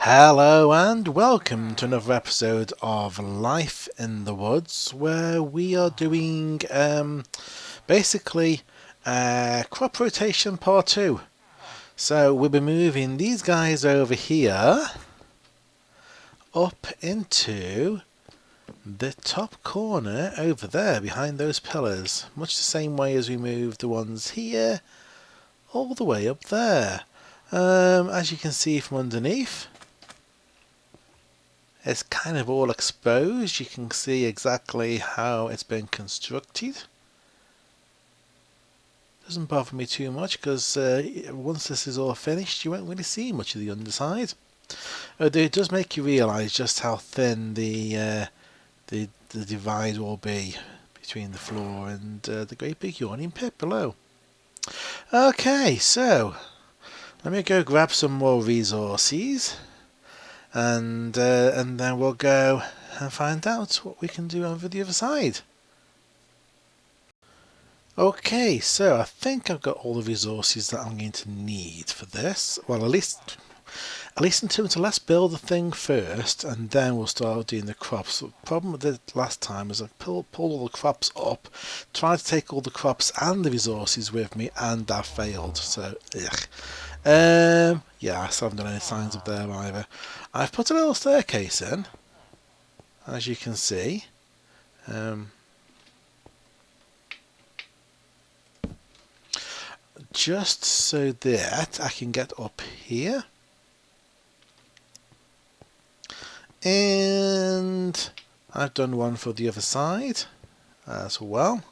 Hello and welcome to another episode of Life in the Woods, where we are doing basically crop rotation part 2. So we'll be moving these guys over here up into the top corner over there behind those pillars, much the same way as we moved the ones here all the way up there. As you can see from underneath, it's kind of all exposed. You can see exactly how it's been constructed. Doesn't bother me too much because once this is all finished, you won't really see much of the underside. Although it does make you realise just how thin the divide will be between the floor and the great big yawning pit below. Okay, so let me go grab some more resources. And then we'll go and find out what we can do over the other side. Okay, so I think I've got all the resources that I'm going to need for this. Well, at least until let's build the thing first, and then we'll start doing the crops. The problem with it last time is I pulled all the crops up, tried to take all the crops and the resources with me, and I failed. So, ugh. Yeah, I still haven't done any signs up there either. I've put a little staircase in, as you can see. Just so that I can get up here. And I've done one for the other side as well.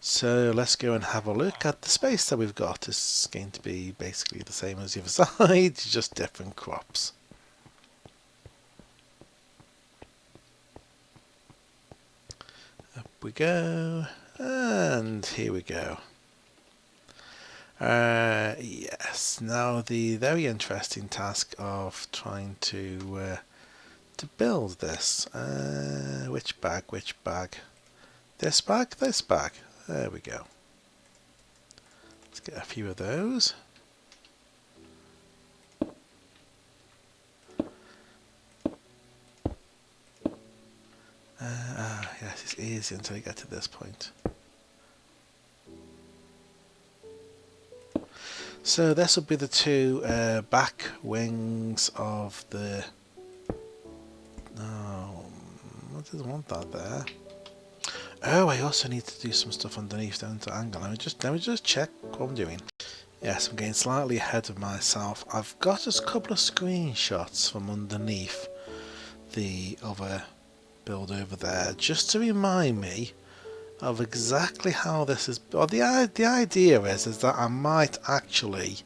So let's go and have a look at the space that we've got. It's going to be basically the same as the other side, just different crops. Up we go, and here we go. Yes, now the very interesting task of trying to build this. Which bag? This bag. There we go. Let's get a few of those. Yes, it's easy until you get to this point. So this will be the two back wings of the... No, I didn't want that there. Oh, I also need to do some stuff underneath down to angle. Let me just check what I'm doing. Yes, I'm getting slightly ahead of myself. I've got a couple of screenshots from underneath the other build over there, just to remind me of exactly how this is. Well, the idea is that I might actually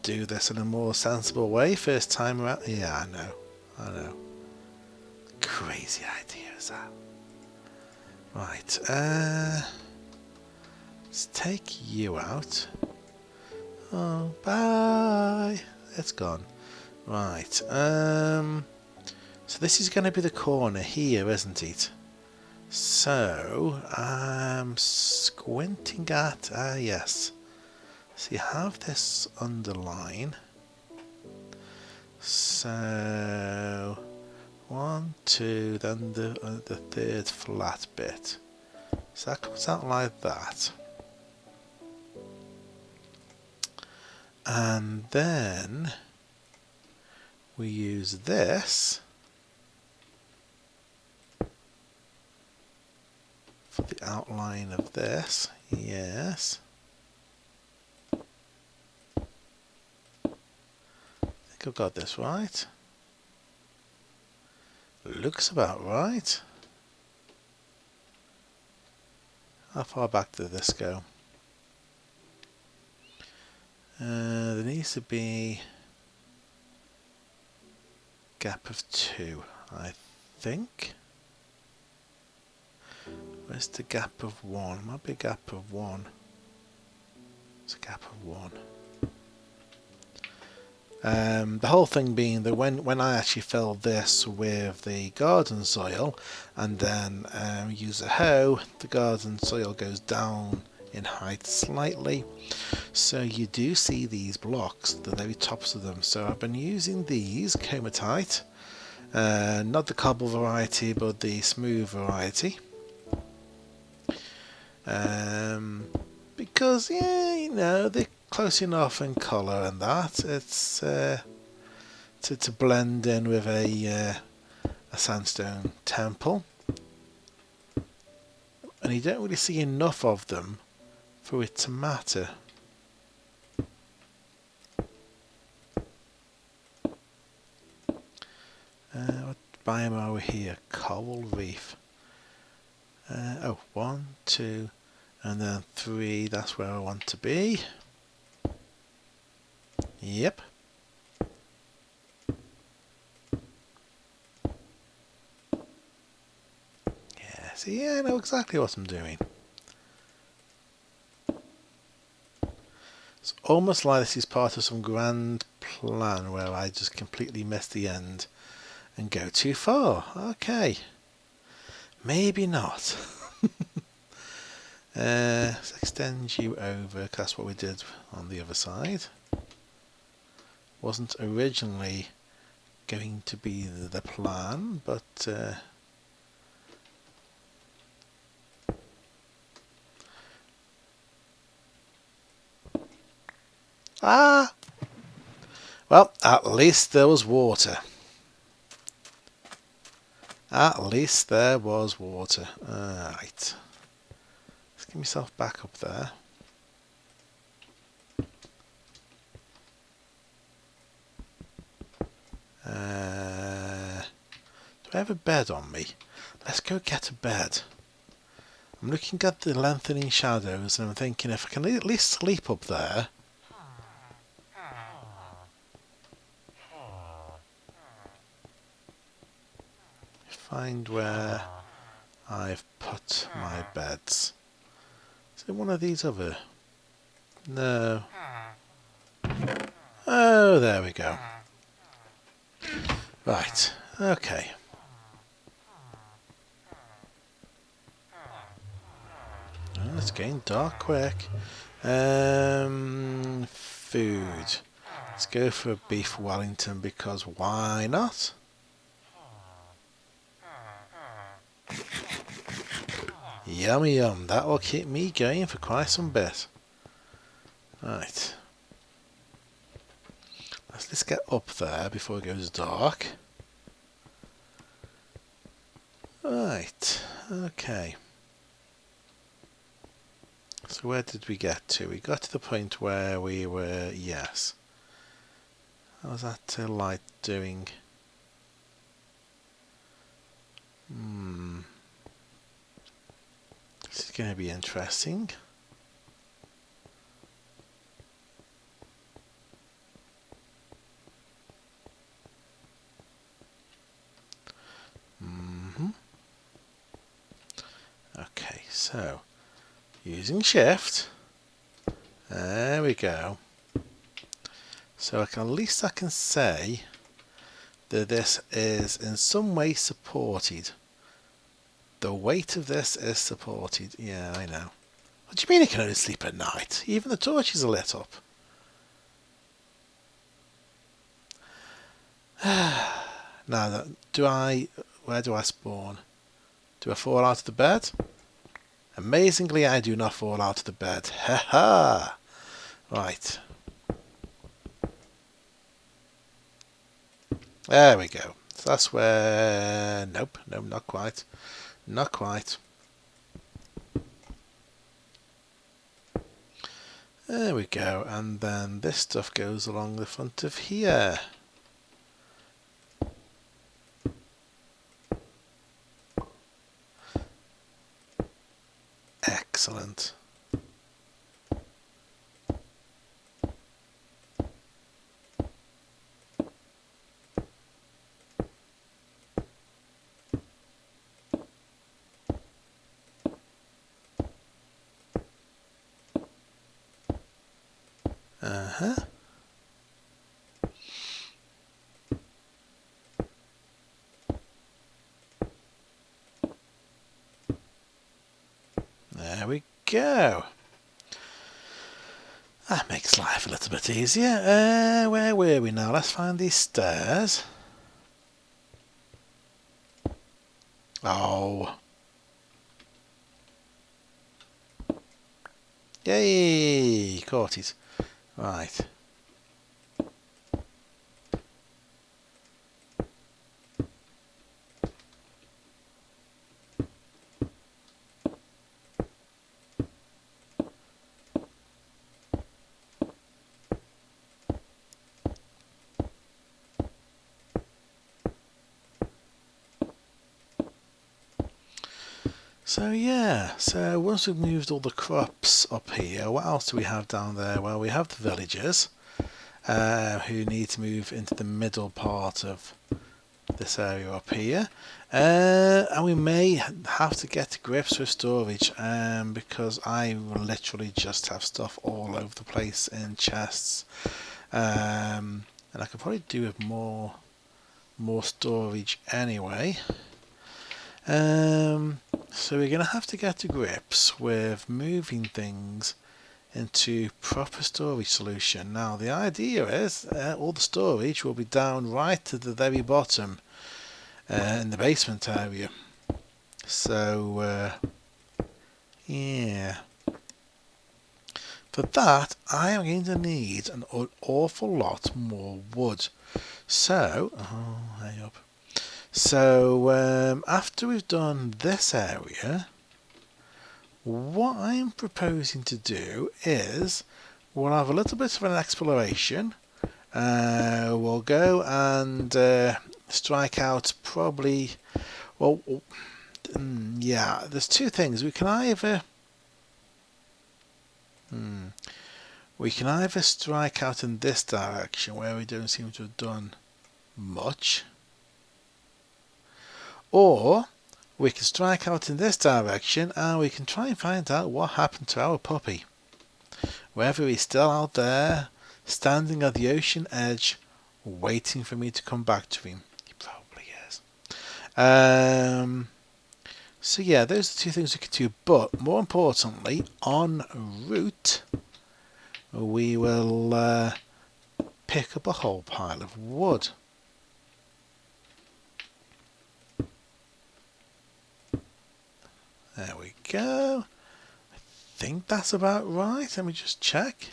do this in a more sensible way first time around. Yeah, I know. Crazy idea is that. Right, let's take you out. Oh, bye. It's gone. Right, so this is going to be the corner here, isn't it? So, I'm squinting at, yes. So you have this underline. So... 1, 2, then the third flat bit. So that comes out like that. And then we use this for the outline of this. Yes. I think I've got this right. Looks about right. How far back did this go? There needs to be a gap of 2, I think. Where's the gap of 1? Might be a gap of 1. It's a gap of 1. The whole thing being that when I actually fill this with the garden soil and then use a hoe, the garden soil goes down in height slightly. So you do see these blocks, the very tops of them. So I've been using these comatite, not the cobble variety, but the smooth variety. Because yeah, you know, they're close enough in colour and that. It's to blend in with a sandstone temple, and you don't really see enough of them for it to matter. What biome are we here? Coral reef. Oh, 1, 2, and then 3. That's where I want to be. Yep. Yeah, see, yeah, I know exactly what I'm doing. It's almost like this is part of some grand plan where I just completely miss the end and go too far. Okay. Maybe not. Let's extend you over, 'cause that's what we did on the other side. Wasn't originally going to be the plan, but well, at least there was water. At least there was water. Alright. Let's get myself back up there. Do I have a bed on me? Let's go get a bed. I'm looking at the lengthening shadows and I'm thinking if I can at least sleep up there. Find where I've put my beds. Is it one of these other? No. Oh, there we go. Right, okay. Oh, it's getting dark quick. Food. Let's go for a beef Wellington because why not? Yummy yum, that will keep me going for quite some bit. Right. Let's get up there before it goes dark. Right, okay. So where did we get to? We got to the point where we were, yes. How was that light doing? This is going to be interesting. Okay, so using shift, there we go. So at least I can say that this is in some way supported. The weight of this is supported. Yeah, I know. What do you mean I can only sleep at night? Even the torches are lit up. Now, where do I spawn? Do I fall out of the bed? Amazingly, I do not fall out of the bed. Ha ha! Right. There we go. So that's where... Nope, not quite. Not quite. There we go. And then this stuff goes along the front of here. Excellent. There we go. That makes life a little bit easier. Where were we now? Let's find these stairs. Oh. Yay! Caught it. Right. So yeah, so once we've moved all the crops up here, what else do we have down there? Well, we have the villagers who need to move into the middle part of this area up here, and we may have to get to grips with storage because I will literally just have stuff all over the place in chests, and I could probably do with more storage anyway. So we're going to have to get to grips with moving things into proper storage solution. Now the idea is all the storage will be down right to the very bottom in the basement area. So yeah, for that I am going to need an awful lot more wood. So hang up. So after we've done this area, what I'm proposing to do is we'll have a little bit of an exploration. We'll go and strike out probably, well, yeah, there's two things. We can either strike out in this direction where we don't seem to have done much, or we can strike out in this direction and we can try and find out what happened to our puppy. Whether he's still out there, standing at the ocean edge, waiting for me to come back to him. He probably is. So yeah, those are two things we could do. But more importantly, en route, we will pick up a whole pile of wood. There we go. I think that's about right. Let me just check.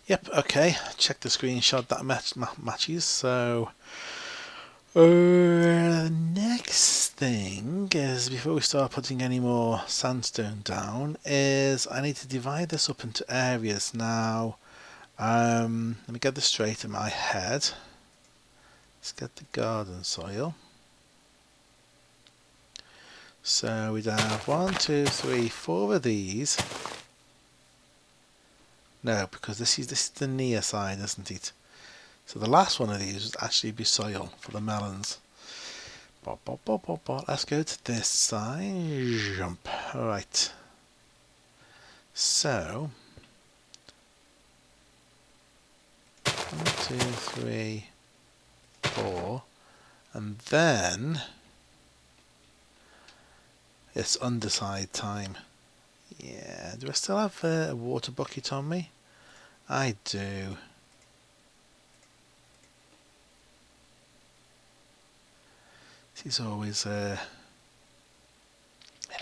Yep, okay. Check the screenshot that matches. So, next thing is, before we start putting any more sandstone down, is I need to divide this up into areas. Now, let me get this straight in my head. Let's get the garden soil. So we'd have 1, 2, 3, 4 of these. No, because this is the near side, isn't it? So the last one of these would actually be soil for the melons. Let's go to this side. Jump. Alright. So 1, 2, 3, 4, and then it's underside time. Yeah, do I still have a water bucket on me? I do. This is always an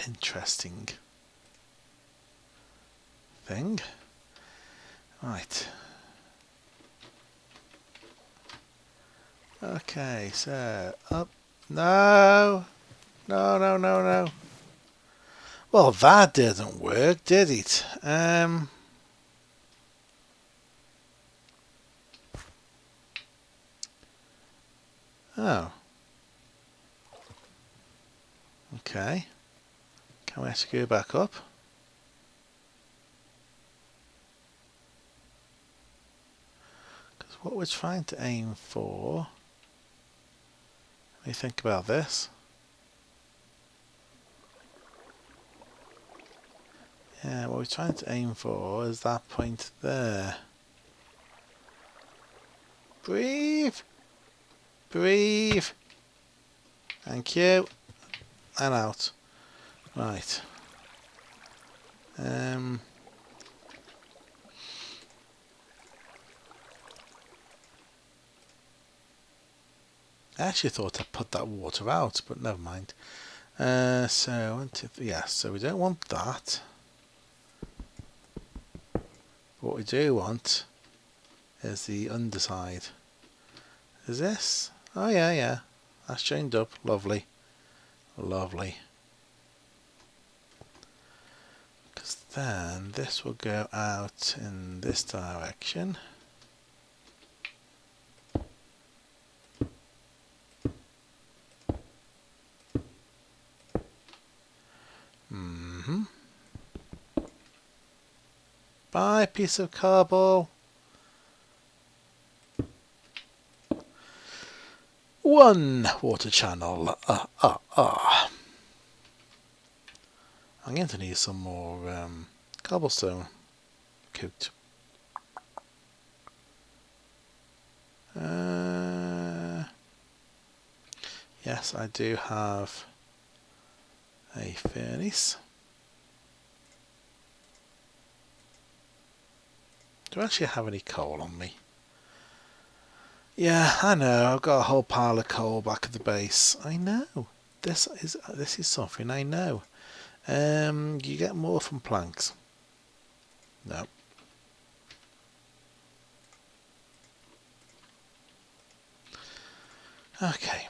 interesting thing. Right. Okay, so up. No. No. Well, that didn't work, did it? Oh. Okay. Can we actually go back up? Because what we're trying to aim for... Let me think about this. Yeah, what we're trying to aim for is that point there. Breathe! Breathe! Thank you. And out. Right. I actually thought I put that water out, but never mind. So 1, 2, 3, yeah, so we don't want that. What we do want is the underside. Is this? Oh yeah, yeah. That's chained up. Lovely. Lovely. Because then this will go out in this direction. Bye, piece of cardboard. One water channel. I'm going to need some more cobblestone cooked. Yes, I do have a furnace. Do I actually have any coal on me? Yeah, I know. I've got a whole pile of coal back at the base. I know. This is something I know. You get more from planks. No. Okay.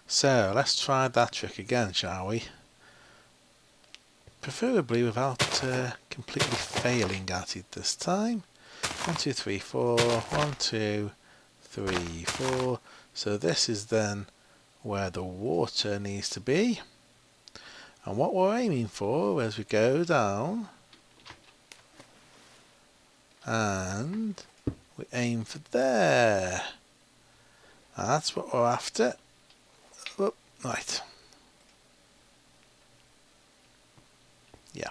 So let's try that trick again, shall we? Preferably without completely failing at it this time. 1, 2, 3, 4. 1, 2, 3, 4. So this is then where the water needs to be. And what we're aiming for as we go down, and we aim for there. That's what we're after. Oh, right. Yeah.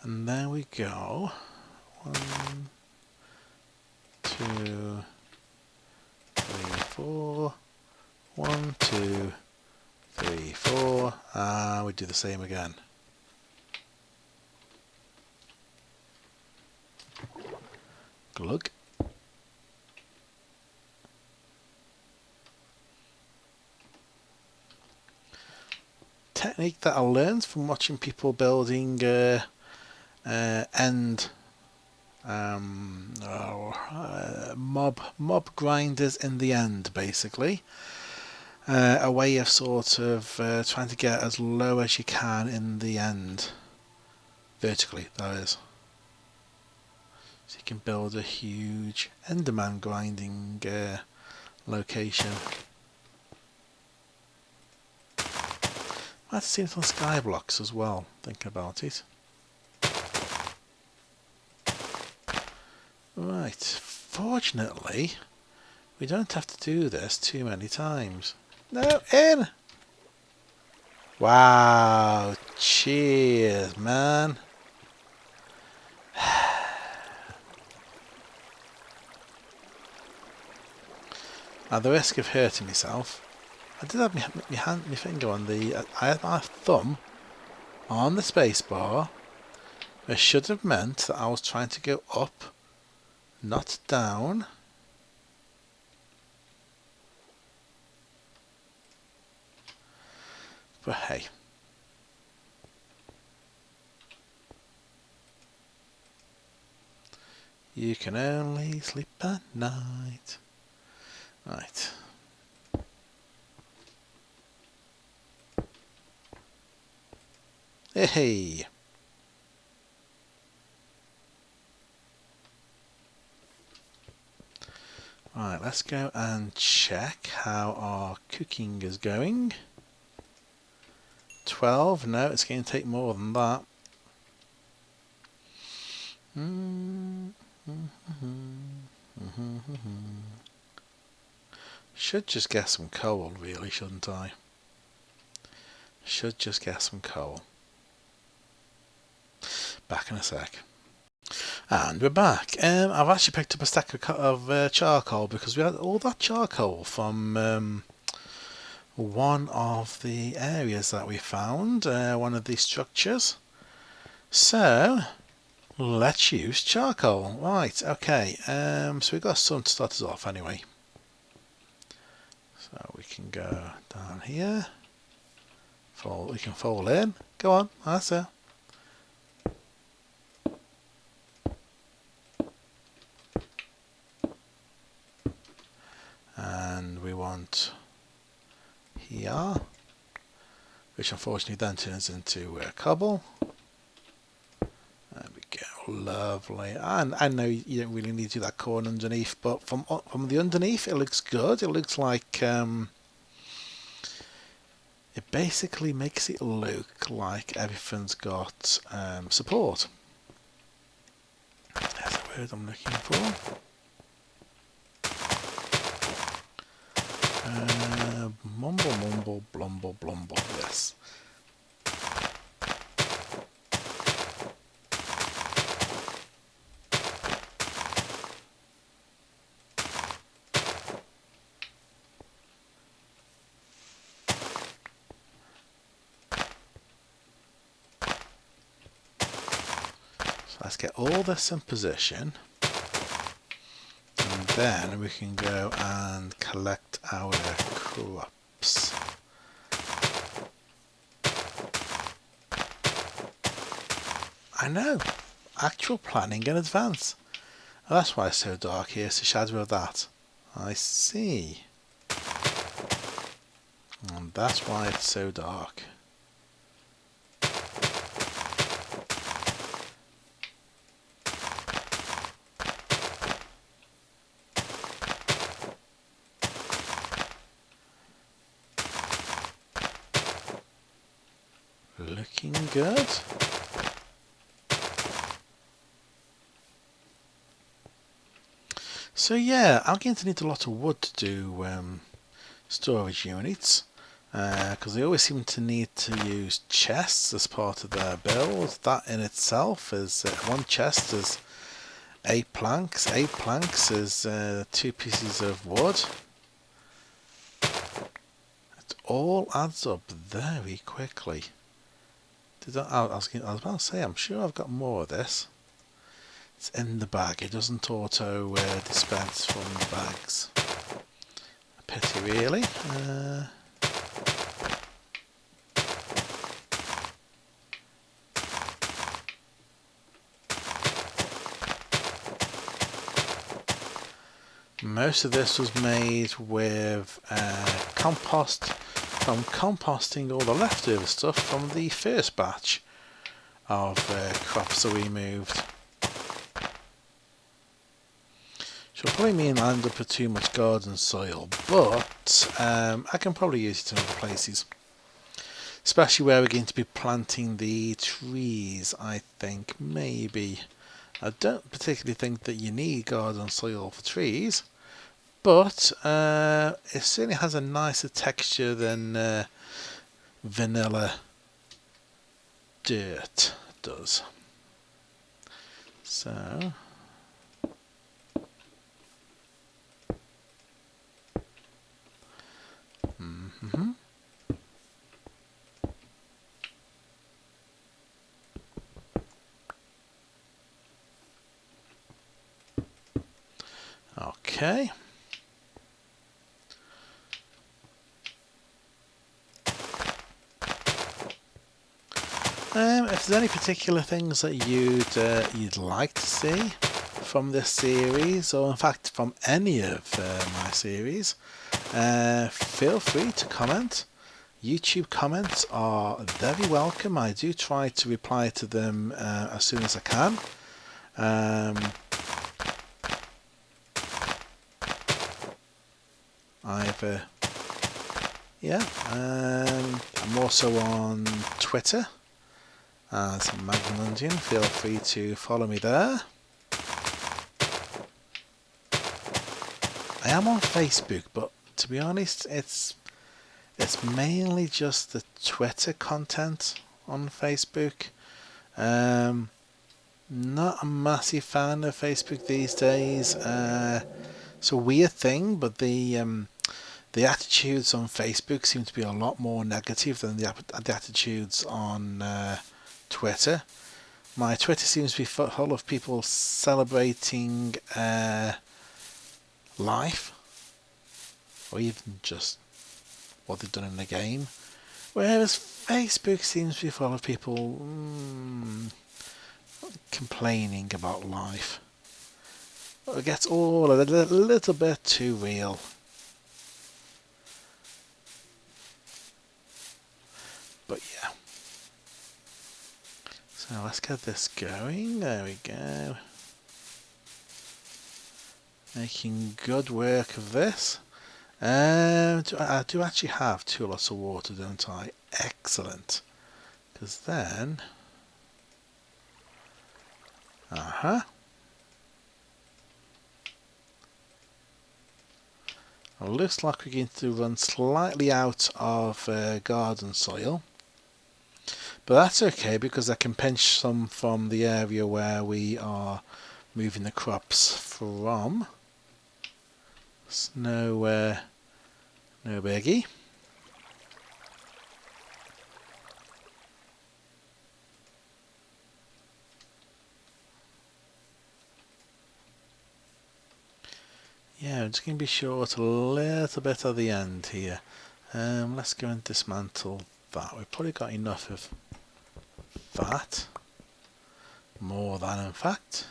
And there we go. 1, 2, 3, 4. 1, 2, 3, 4. And we do the same again. Glug. Technique that I learned from watching people building mob grinders in the end, basically. A way of sort of trying to get as low as you can in the end, vertically, that is. So you can build a huge Enderman grinding location. Might have seen some sky blocks as well, thinking about it. Right, fortunately, we don't have to do this too many times. No, in! Wow, cheers, man. At the risk of hurting myself, I did have my finger on the... I had my thumb on the space bar. It should have meant that I was trying to go up, not down. But hey. You can only sleep at night. Right. Hey. Right, let's go and check how our cooking is going. 12, no, it's going to take more than that. Should just get some coal, really, shouldn't I? Should just get some coal. Back in a sec. And we're back. I've actually picked up a stack of charcoal because we had all that charcoal from one of the areas that we found, one of these structures. So, Let's use charcoal. Right, okay. So we've got some to start us off anyway. So we can go down here. We can fold in. Go on, that's it. And we want here, which unfortunately then turns into cobble. There we go, lovely. And I know you don't really need to do that corner underneath, but from the underneath it looks good. It looks like it basically makes it look like everything's got support. That's the word I'm looking for. Mumble, mumble, blumble, blumble, yes. So let's get all this in position. And then we can go and collect our crops. I know, actual planning in advance. Oh, that's why it's so dark here, it's the shadow of that. I see. And that's why it's so dark. Looking good. So yeah, I'm going to need a lot of wood to do storage units, because they always seem to need to use chests as part of their build. That in itself is one chest is 8 planks. 8 planks is 2 pieces of wood. It all adds up very quickly. I was about to say, I'm sure I've got more of this. It's in the bag. It doesn't auto dispense from the bags. A pity, really. Most of this was made with compost, from composting all the leftover stuff from the first batch of crops that we moved. Which will probably mean I end up with too much garden soil, but I can probably use it in other places. Especially where we're going to be planting the trees, I think, maybe. I don't particularly think that you need garden soil for trees, but it certainly has a nicer texture than vanilla dirt does. So okay. If there's any particular things that you'd like to see from this series, or in fact from any of my series, feel free to comment. YouTube comments are very welcome. I do try to reply to them as soon as I can. I'm also on Twitter as Magnalundian. Feel free to follow me there. I am on Facebook, but to be honest, it's mainly just the Twitter content on Facebook. Not a massive fan of Facebook these days. It's a weird thing, but the attitudes on Facebook seem to be a lot more negative than the attitudes on Twitter. My Twitter seems to be full of people celebrating life, or even just what they've done in the game. Whereas Facebook seems to be full of people complaining about life. It gets all a little bit too real. But yeah. So let's get this going. There we go. Making good work of this. I do actually have 2 lots of water, don't I? Excellent. Because then... It looks like we're going to run slightly out of garden soil. But that's okay, because I can pinch some from the area where we are moving the crops from. It's no biggie. Yeah, I'm just going to be short a little bit at the end here. Let's go and dismantle that. We've probably got enough of that. More than, in fact.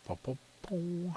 Boop, boop, boop.